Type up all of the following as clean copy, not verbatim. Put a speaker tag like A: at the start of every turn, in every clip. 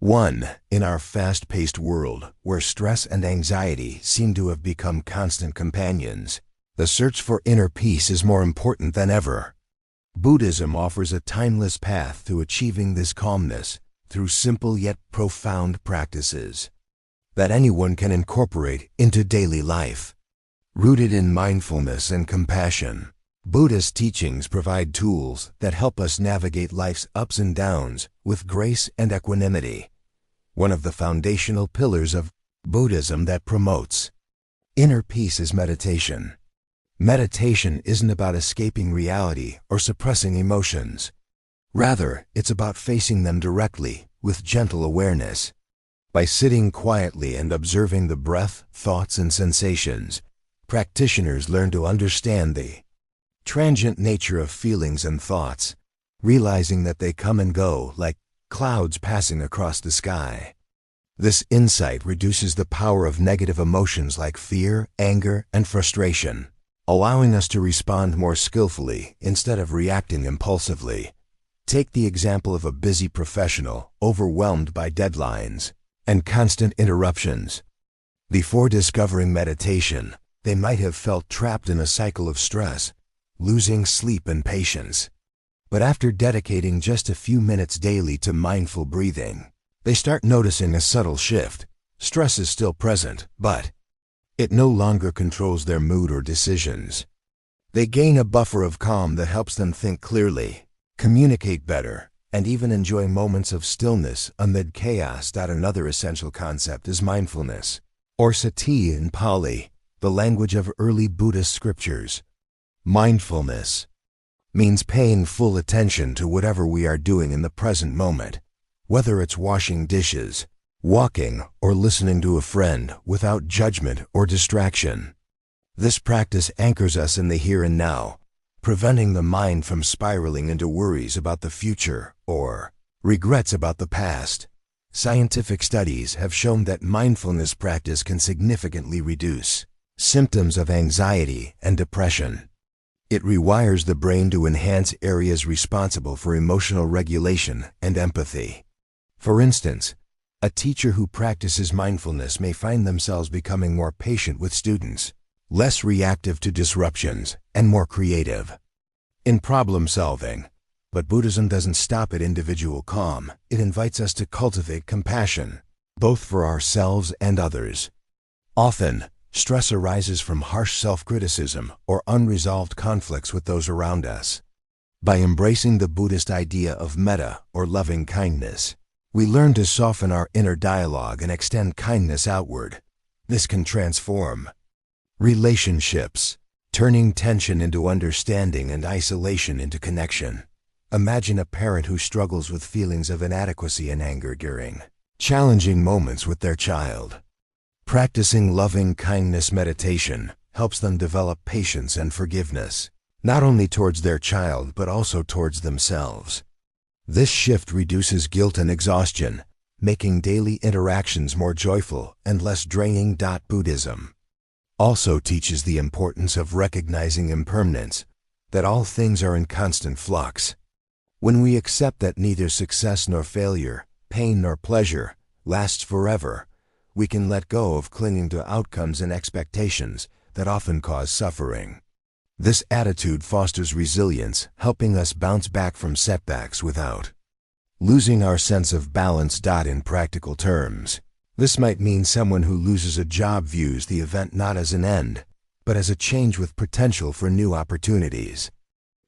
A: 1. In our fast-paced world, where stress and anxiety seem to have become constant companions, the search for inner peace is more important than ever. Buddhism offers a timeless path to achieving this calmness through simple yet profound practices that anyone can incorporate into daily life. Rooted in mindfulness and compassion, Buddhist teachings provide tools that help us navigate life's ups and downs with grace and equanimity. One of the foundational pillars of Buddhism that promotes inner peace is meditation. Meditation isn't about escaping reality or suppressing emotions. Rather, it's about facing them directly with gentle awareness. By sitting quietly and observing the breath, thoughts, and sensations, practitioners learn to understand the transient nature of feelings and thoughts, realizing that they come and go like clouds passing across the sky. This insight reduces the power of negative emotions like fear, anger, and frustration, allowing us to respond more skillfully instead of reacting impulsively. Take the example of a busy professional overwhelmed by deadlines and constant interruptions. Before discovering meditation, they might have felt trapped in a cycle of stress, losing sleep and patience. But after dedicating just a few minutes daily to mindful breathing, they start noticing a subtle shift. Stress is still present, but it no longer controls their mood or decisions. They gain a buffer of calm that helps them think clearly, communicate better, and even enjoy moments of stillness amid chaos. Another essential concept is mindfulness, or sati in Pali, the language of early Buddhist scriptures. Mindfulness means paying full attention to whatever we are doing in the present moment, whether it's washing dishes, walking, or listening to a friend without judgment or distraction. This practice anchors us in the here and now, preventing the mind from spiraling into worries about the future or regrets about the past. Scientific studies have shown that mindfulness practice can significantly reduce symptoms of anxiety and depression. It rewires the brain to enhance areas responsible for emotional regulation and empathy. For instance, a teacher who practices mindfulness may find themselves becoming more patient with students, less reactive to disruptions, and more creative in problem solving. But Buddhism doesn't stop at individual calm. It invites us to cultivate compassion, both for ourselves and others. Often, stress arises from harsh self-criticism or unresolved conflicts with those around us. By embracing the Buddhist idea of metta, or loving kindness, we learn to soften our inner dialogue and extend kindness outward. This can transform relationships, turning tension into understanding and isolation into connection. Imagine a parent who struggles with feelings of inadequacy and anger during challenging moments with their child. Practicing loving kindness meditation helps them develop patience and forgiveness, not only towards their child but also towards themselves. This shift reduces guilt and exhaustion, making daily interactions more joyful and less draining. Buddhism also teaches the importance of recognizing impermanence, that all things are in constant flux. When we accept that neither success nor failure, pain nor pleasure, lasts forever, we can let go of clinging to outcomes and expectations that often cause suffering. This attitude fosters resilience, helping us bounce back from setbacks without losing our sense of balance. In practical terms, this might mean someone who loses a job views the event not as an end, but as a change with potential for new opportunities.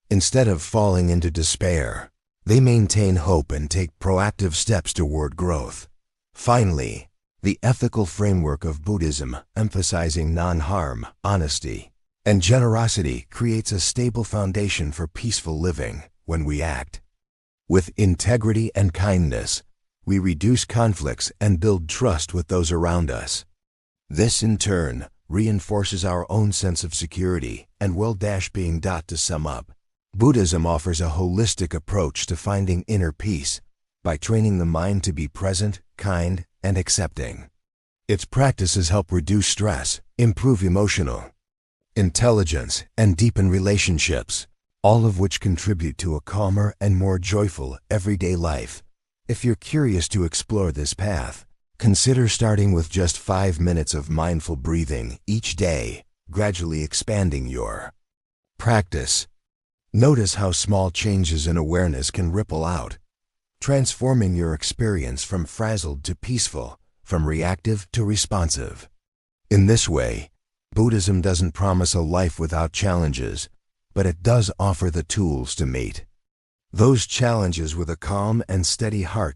A: Instead of falling into despair, they maintain hope and take proactive steps toward growth. Finally, the ethical framework of Buddhism, emphasizing non-harm, honesty, and generosity, creates a stable foundation for peaceful living. When we act with integrity and kindness, we reduce conflicts and build trust with those around us. This, in turn, reinforces our own sense of security and well-being. To sum up, Buddhism offers a holistic approach to finding inner peace by training the mind to be present, kind, and accepting. Its practices help reduce stress, improve emotional intelligence, and deepen relationships, all of which contribute to a calmer and more joyful everyday life. If you're curious to explore this path, consider starting with just 5 minutes of mindful breathing each day, gradually expanding your practice. Notice how small changes in awareness can ripple out, transforming your experience from frazzled to peaceful, from reactive to responsive. In this way, Buddhism doesn't promise a life without challenges, but it does offer the tools to meet those challenges with a calm and steady heart.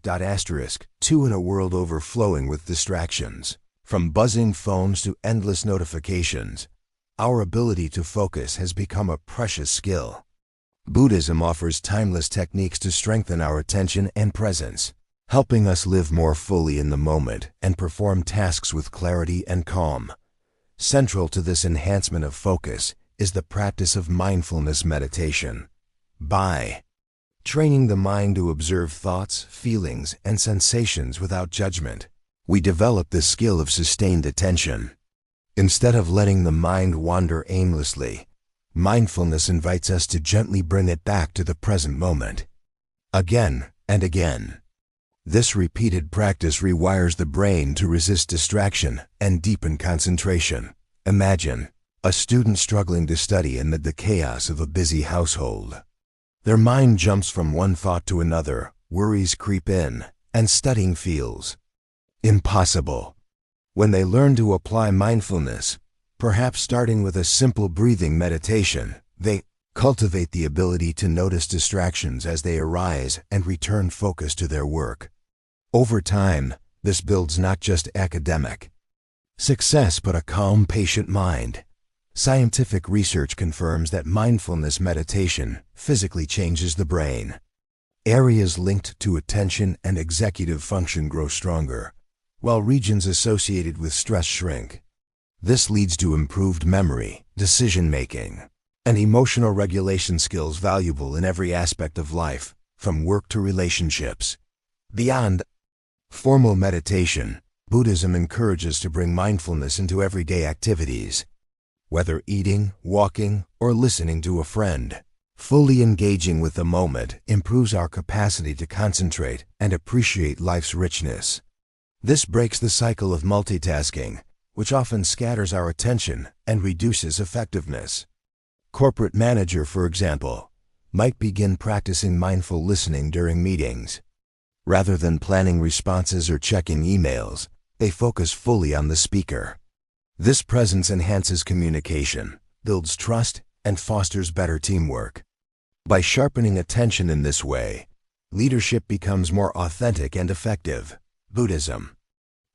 A: Two, in a world overflowing with distractions, from buzzing phones to endless notifications, our ability to focus has become a precious skill. Buddhism offers timeless techniques to strengthen our attention and presence, helping us live more fully in the moment and perform tasks with clarity and calm. Central to this enhancement of focus is the practice of mindfulness meditation. By training the mind to observe thoughts, feelings, and sensations without judgment, we develop the skill of sustained attention. Instead of letting the mind wander aimlessly, mindfulness invites us to gently bring it back to the present moment. Again and again. This repeated practice rewires the brain to resist distraction and deepen concentration. Imagine a student struggling to study amid the chaos of a busy household. Their mind jumps from one thought to another, worries creep in, and studying feels impossible. When they learn to apply mindfulness, perhaps starting with a simple breathing meditation, they cultivate the ability to notice distractions as they arise and return focus to their work. Over time, this builds not just academic success but a calm, patient mind. Scientific research confirms that mindfulness meditation physically changes the brain. Areas linked to attention and executive function grow stronger, while regions associated with stress shrink. This leads to improved memory, decision-making, and emotional regulation skills valuable in every aspect of life, from work to relationships. Beyond formal meditation, Buddhism encourages to bring mindfulness into everyday activities. Whether eating, walking, or listening to a friend, fully engaging with the moment improves our capacity to concentrate and appreciate life's richness. This breaks the cycle of multitasking, which often scatters our attention and reduces effectiveness. Corporate manager, for example, might begin practicing mindful listening during meetings. Rather than planning responses or checking emails, they focus fully on the speaker. This presence enhances communication, builds trust, and fosters better teamwork. By sharpening attention in this way, leadership becomes more authentic and effective. Buddhism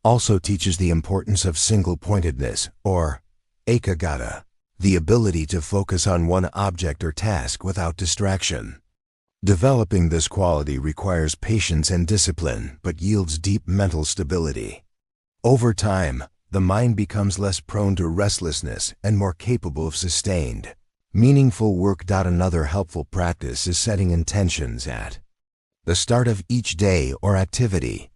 A: also teaches the importance of single-pointedness, or ekaggata, the ability to focus on one object or task without distraction. Developing this quality requires patience and discipline, but yields deep mental stability. Over time, the mind becomes less prone to restlessness and more capable of sustained, meaningful work. Another helpful practice is setting intentions at the start of each day or activity.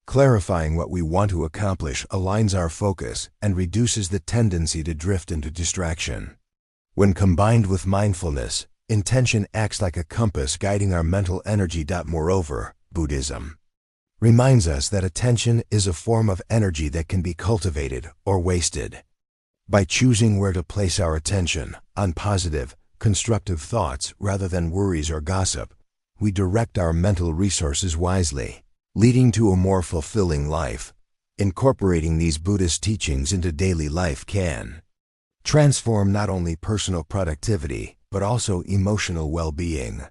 A: Clarifying what we want to accomplish aligns our focus and reduces the tendency to drift into distraction. When combined with mindfulness, intention acts like a compass guiding our mental energy. Moreover, Buddhism reminds us that attention is a form of energy that can be cultivated or wasted. By choosing where to place our attention, on positive, constructive thoughts rather than worries or gossip, we direct our mental resources wisely, leading to a more fulfilling life. Incorporating these Buddhist teachings into daily life can transform not only personal productivity, but also emotional well-being.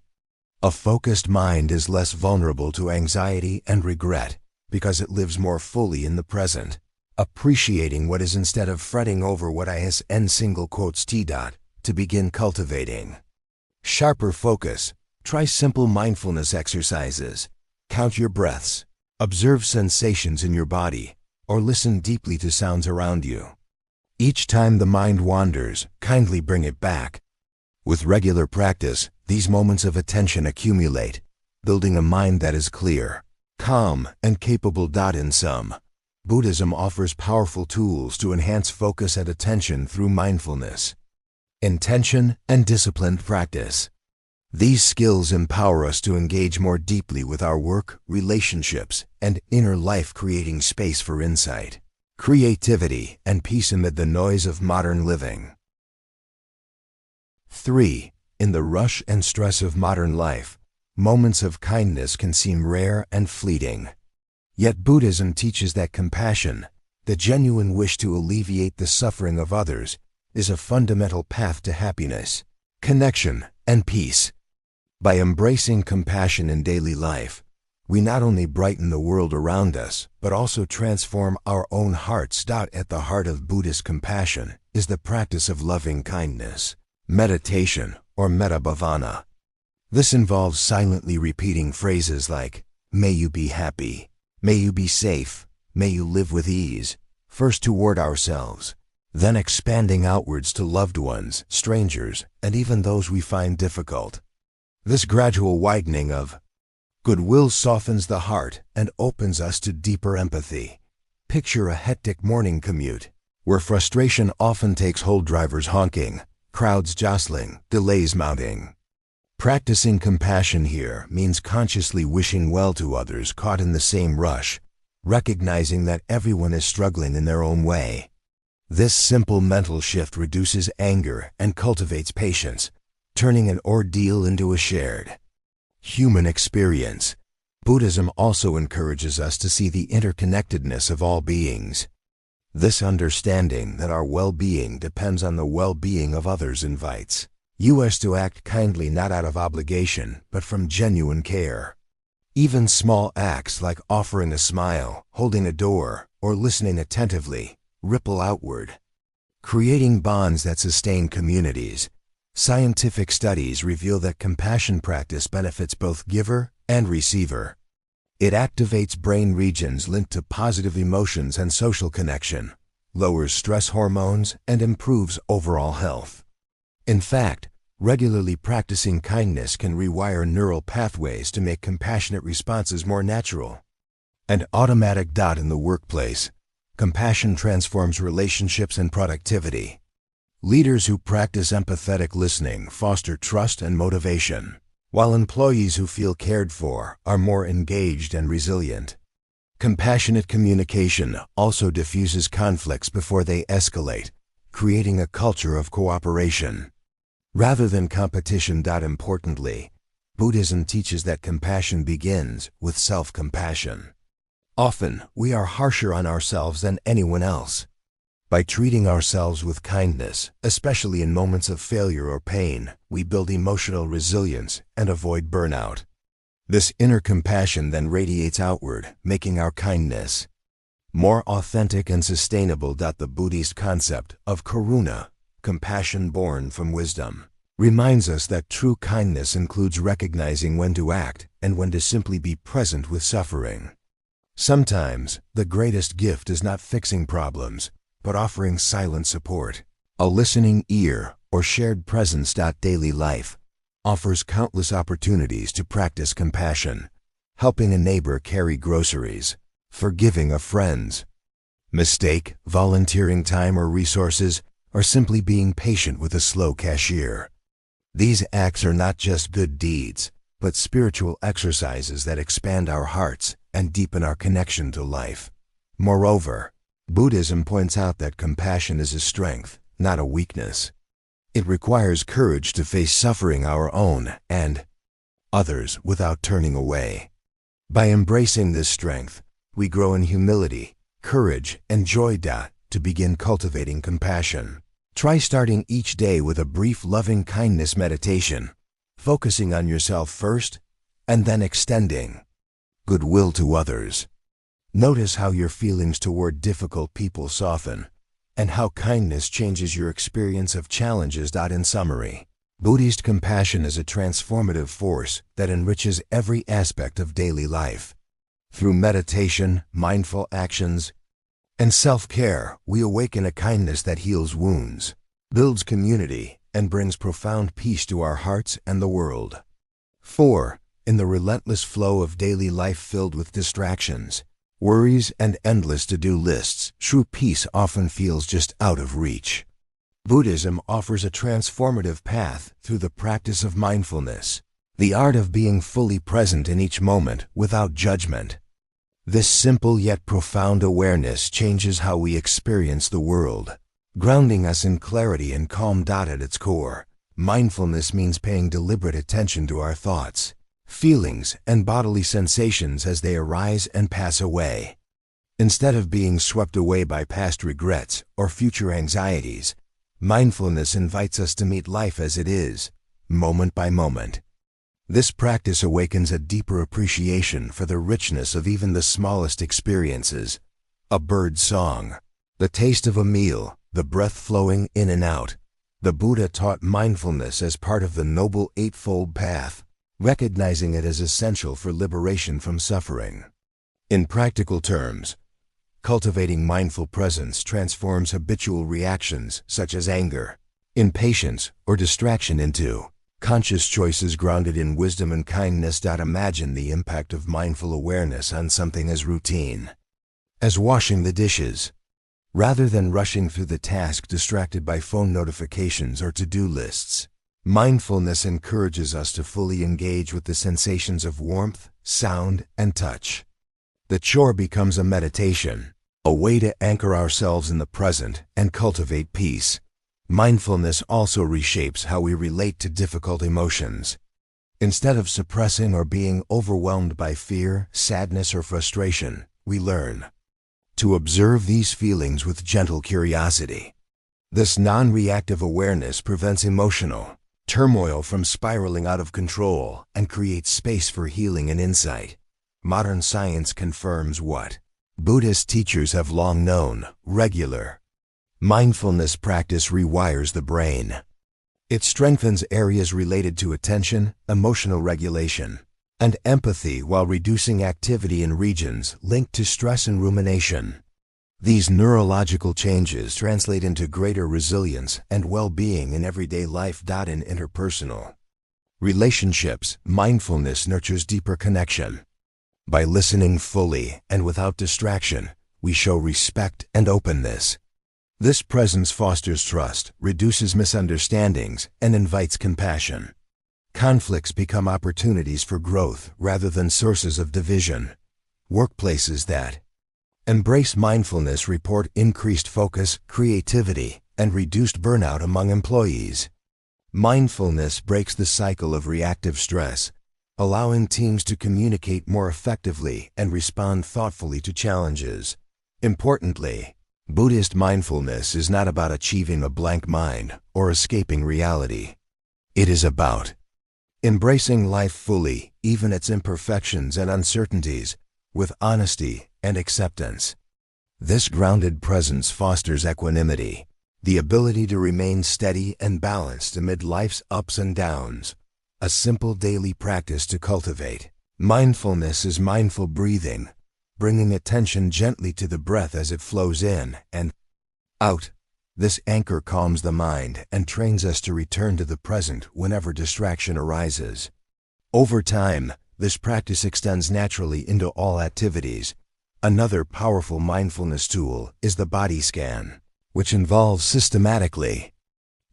A: A focused mind is less vulnerable to anxiety and regret because it lives more fully in the present, appreciating what is instead of fretting over what is. To begin cultivating sharper focus, try simple mindfulness exercises. Count your breaths, observe sensations in your body, or listen deeply to sounds around you. Each time the mind wanders, kindly bring it back. With regular practice, these moments of attention accumulate, building a mind that is clear, calm, and capable. In sum, Buddhism offers powerful tools to enhance focus and attention through mindfulness, intention, and disciplined practice. These skills empower us to engage more deeply with our work, relationships, and inner life, creating space for insight, creativity, and peace amid the noise of modern living. 3. In the rush and stress of modern life, moments of kindness can seem rare and fleeting. Yet Buddhism teaches that compassion, the genuine wish to alleviate the suffering of others, is a fundamental path to happiness, connection, and peace. By embracing compassion in daily life, we not only brighten the world around us, but also transform our own hearts. At the heart of Buddhist compassion is the practice of loving kindness, meditation, or metta-bhavana. This involves silently repeating phrases like, "May you be happy," "May you be safe," "May you live with ease," first toward ourselves, then expanding outwards to loved ones, strangers, and even those we find difficult. This gradual widening of goodwill softens the heart and opens us to deeper empathy. Picture a hectic morning commute, where frustration often takes hold, drivers honking, crowds jostling, delays mounting. Practicing compassion here means consciously wishing well to others caught in the same rush, recognizing that everyone is struggling in their own way. This simple mental shift reduces anger and cultivates patience, turning an ordeal into a shared human experience. Buddhism also encourages us to see the interconnectedness of all beings. This understanding that our well-being depends on the well-being of others invites us to act kindly, not out of obligation, but from genuine care. Even small acts like offering a smile, holding a door, or listening attentively ripple outward, creating bonds that sustain communities. Scientific studies reveal that compassion practice benefits both giver and receiver. It activates brain regions linked to positive emotions and social connection, lowers stress hormones, and improves overall health. In fact, regularly practicing kindness can rewire neural pathways to make compassionate responses more natural and automatic. In the workplace, compassion transforms relationships and productivity. Leaders who practice empathetic listening foster trust and motivation, while employees who feel cared for are more engaged and resilient. Compassionate communication also diffuses conflicts before they escalate, creating a culture of cooperation rather than competition. Importantly, Buddhism teaches that compassion begins with self-compassion. Often, we are harsher on ourselves than anyone else. By treating ourselves with kindness, especially in moments of failure or pain, we build emotional resilience and avoid burnout. This inner compassion then radiates outward, making our kindness more authentic and sustainable. The Buddhist concept of karuna, compassion born from wisdom, reminds us that true kindness includes recognizing when to act and when to simply be present with suffering. Sometimes, the greatest gift is not fixing problems, but offering silent support, a listening ear, or shared presence. Daily life offers countless opportunities to practice compassion, helping a neighbor carry groceries, forgiving a friend's mistake, volunteering time or resources, or simply being patient with a slow cashier. These acts are not just good deeds, but spiritual exercises that expand our hearts and deepen our connection to life. Moreover, Buddhism points out that compassion is a strength, not a weakness. It requires courage to face suffering, our own and others, without turning away. By embracing this strength, we grow in humility, courage, and joy. To begin cultivating compassion, try starting each day with a brief loving kindness meditation, focusing on yourself first and then extending goodwill to others. Notice how your feelings toward difficult people soften, and how kindness changes your experience of challenges. In summary, Buddhist compassion is a transformative force that enriches every aspect of daily life. Through meditation, mindful actions, and self-care, we awaken a kindness that heals wounds, builds community, and brings profound peace to our hearts and the world. 4. In the relentless flow of daily life filled with distractions, worries, and endless to-do lists, true peace often feels just out of reach. Buddhism offers a transformative path through the practice of mindfulness, the art of being fully present in each moment without judgment. This simple yet profound awareness changes how we experience the world, grounding us in clarity and calm. At its core, mindfulness means paying deliberate attention to our thoughts, feelings, and bodily sensations as they arise and pass away. Instead of being swept away by past regrets or future anxieties, mindfulness invites us to meet life as it is, moment by moment. This practice awakens a deeper appreciation for the richness of even the smallest experiences: a bird's song, the taste of a meal, the breath flowing in and out. The Buddha taught mindfulness as part of the Noble Eightfold Path, recognizing it as essential for liberation from suffering. In practical terms, cultivating mindful presence transforms habitual reactions such as anger, impatience, or distraction into conscious choices grounded in wisdom and kindness. Imagine the impact of mindful awareness on something as routine as washing the dishes. Rather than rushing through the task distracted by phone notifications or to-do lists, mindfulness encourages us to fully engage with the sensations of warmth, sound, and touch. The chore becomes a meditation, a way to anchor ourselves in the present and cultivate peace. Mindfulness also reshapes how we relate to difficult emotions. Instead of suppressing or being overwhelmed by fear, sadness, or frustration, we learn to observe these feelings with gentle curiosity. This non-reactive awareness prevents emotional turmoil from spiraling out of control and creates space for healing and insight. Modern science confirms what Buddhist teachers have long known: regular mindfulness practice rewires the brain. It strengthens areas related to attention, emotional regulation, and empathy while reducing activity in regions linked to stress and rumination. These neurological changes translate into greater resilience and well-being in everyday life. In interpersonal relationships, mindfulness nurtures deeper connection. By listening fully and without distraction, we show respect and openness. This presence fosters trust, reduces misunderstandings, and invites compassion. Conflicts become opportunities for growth rather than sources of division. Workplaces that embrace mindfulness report increased focus, creativity, and reduced burnout among employees. Mindfulness breaks the cycle of reactive stress, allowing teams to communicate more effectively and respond thoughtfully to challenges. Importantly, Buddhist mindfulness is not about achieving a blank mind or escaping reality. It is about embracing life fully, even its imperfections and uncertainties, with honesty and acceptance. This grounded presence fosters equanimity, the ability to remain steady and balanced amid life's ups and downs. A simple daily practice to cultivate mindfulness is mindful breathing, bringing attention gently to the breath as it flows in and out. This anchor calms the mind and trains us to return to the present whenever distraction arises. Over time, this practice extends naturally into all activities. Another powerful mindfulness tool is the body scan, which involves systematically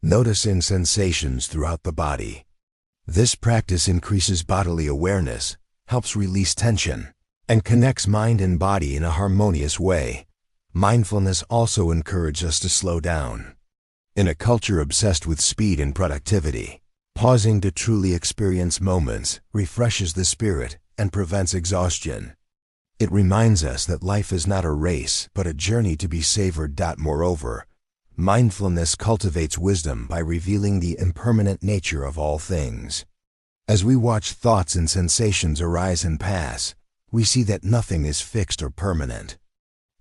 A: noticing sensations throughout the body. This practice increases bodily awareness, helps release tension, and connects mind and body in a harmonious way. Mindfulness also encourages us to slow down. In a culture obsessed with speed and productivity, pausing to truly experience moments refreshes the spirit and prevents exhaustion. It reminds us that life is not a race, but a journey to be savored. Moreover, mindfulness cultivates wisdom by revealing the impermanent nature of all things. As we watch thoughts and sensations arise and pass, we see that nothing is fixed or permanent.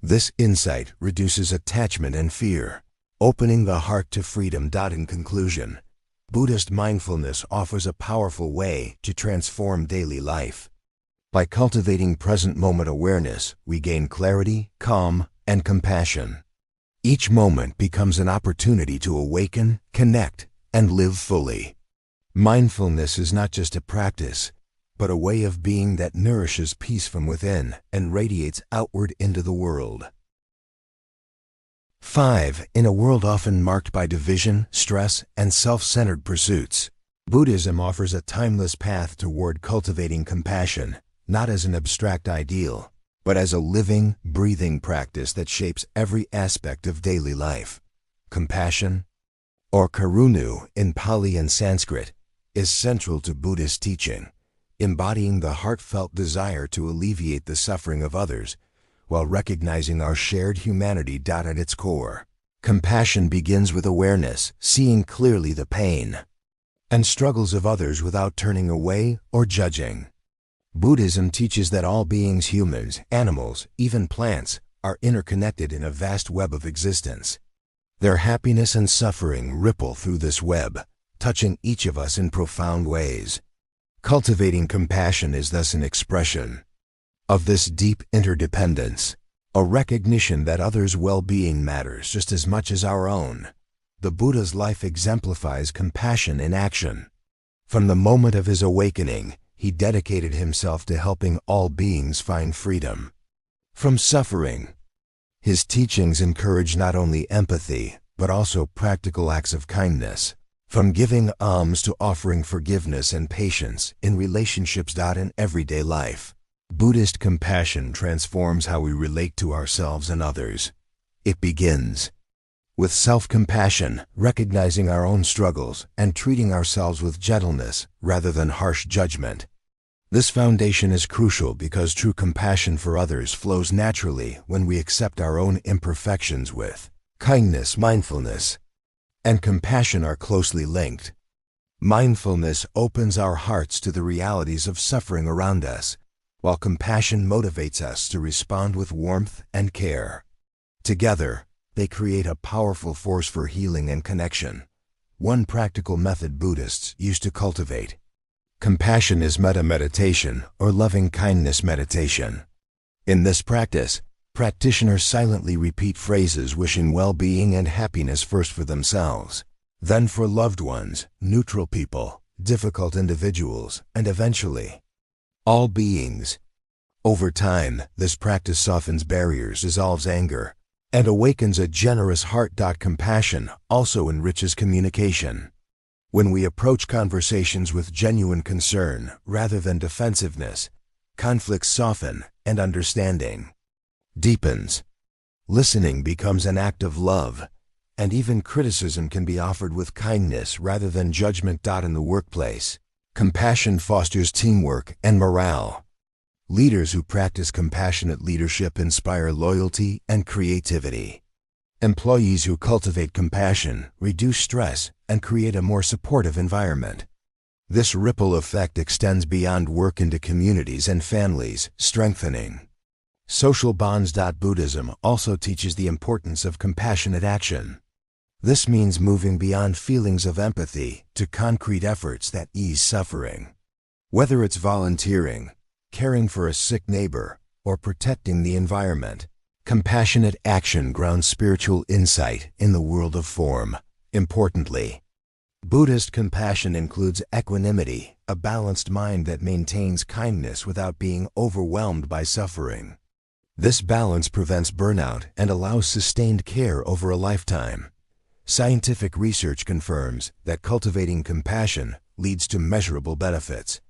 A: This insight reduces attachment and fear, opening the heart to freedom. In conclusion, Buddhist mindfulness offers a powerful way to transform daily life. By cultivating present moment awareness, we gain clarity, calm, and compassion. Each moment becomes an opportunity to awaken, connect, and live fully. Mindfulness is not just a practice, but a way of being that nourishes peace from within and radiates outward into the world. 5. In a world often marked by division, stress, and self-centered pursuits, Buddhism offers a timeless path toward cultivating compassion, not as an abstract ideal, but as a living, breathing practice that shapes every aspect of daily life. Compassion, or karunu in Pali and Sanskrit, is central to Buddhist teaching, embodying the heartfelt desire to alleviate the suffering of others while recognizing our shared humanity. At its core, compassion begins with awareness, seeing clearly the pain and struggles of others without turning away or judging. Buddhism teaches that all beings, humans, animals, even plants, are interconnected in a vast web of existence. Their happiness and suffering ripple through this web, touching each of us in profound ways. Cultivating compassion is thus an expression of this deep interdependence, a recognition that others' well-being matters just as much as our own. The Buddha's life exemplifies compassion in action. From the moment of his awakening, he dedicated himself to helping all beings find freedom from suffering. His teachings encourage not only empathy, but also practical acts of kindness, from giving alms to offering forgiveness and patience in relationships. In everyday life, Buddhist compassion transforms how we relate to ourselves and others. It begins with self-compassion, recognizing our own struggles and treating ourselves with gentleness rather than harsh judgment. This foundation is crucial because true compassion for others flows naturally when we accept our own imperfections with kindness. Mindfulness and compassion are closely linked. Mindfulness opens our hearts to the realities of suffering around us, while compassion motivates us to respond with warmth and care. Together, they create a powerful force for healing and connection. One practical method Buddhists use to cultivate compassion is metta meditation, or loving kindness meditation. In this practice, practitioners silently repeat phrases wishing well-being and happiness first for themselves, then for loved ones, neutral people, difficult individuals, and eventually all beings. Over time, this practice softens barriers, dissolves anger, and awakens a generous heart. Compassion also enriches communication. When we approach conversations with genuine concern rather than defensiveness, conflicts soften and understanding deepens. Listening becomes an act of love, and even criticism can be offered with kindness rather than judgment. In the workplace, compassion fosters teamwork and morale. Leaders who practice compassionate leadership inspire loyalty and creativity. Employees who cultivate compassion reduce stress and create a more supportive environment. This ripple effect extends beyond work into communities and families, strengthening social bonds. Buddhism also teaches the importance of compassionate action. This means moving beyond feelings of empathy to concrete efforts that ease suffering. Whether it's volunteering, caring for a sick neighbor, or protecting the environment, compassionate action grounds spiritual insight in the world of form. Importantly, Buddhist compassion includes equanimity, a balanced mind that maintains kindness without being overwhelmed by suffering. This balance prevents burnout and allows sustained care over a lifetime. Scientific research confirms that cultivating compassion leads to measurable benefits: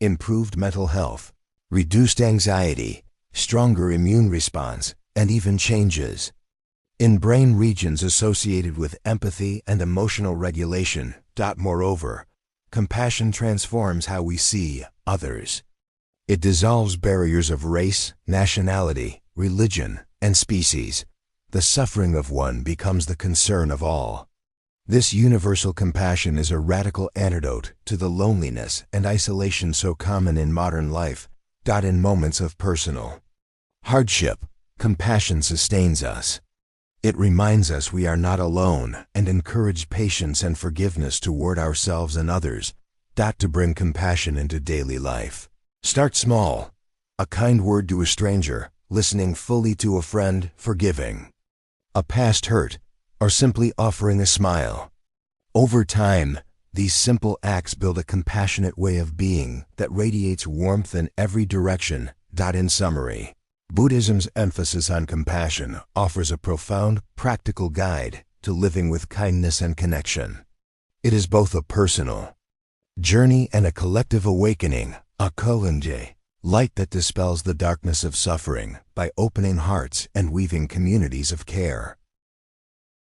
A: improved mental health, reduced anxiety, stronger immune response, and even changes in brain regions associated with empathy and emotional regulation. Moreover, compassion transforms how we see others. It dissolves barriers of race, nationality, religion, and species. The suffering of one becomes the concern of all. This universal compassion is a radical antidote to the loneliness and isolation so common in modern life. In moments of personal hardship, compassion sustains us. It reminds us we are not alone and encourages patience and forgiveness toward ourselves and others. To bring compassion into daily life, start small. A kind word to a stranger, listening fully to a friend, forgiving a past hurt, or simply offering a smile. Over time, these simple acts build a compassionate way of being that radiates warmth in every direction. In summary, Buddhism's emphasis on compassion offers a profound, practical guide to living with kindness and connection. It is both a personal journey and a collective awakening, a kounje, light that dispels the darkness of suffering by opening hearts and weaving communities of care.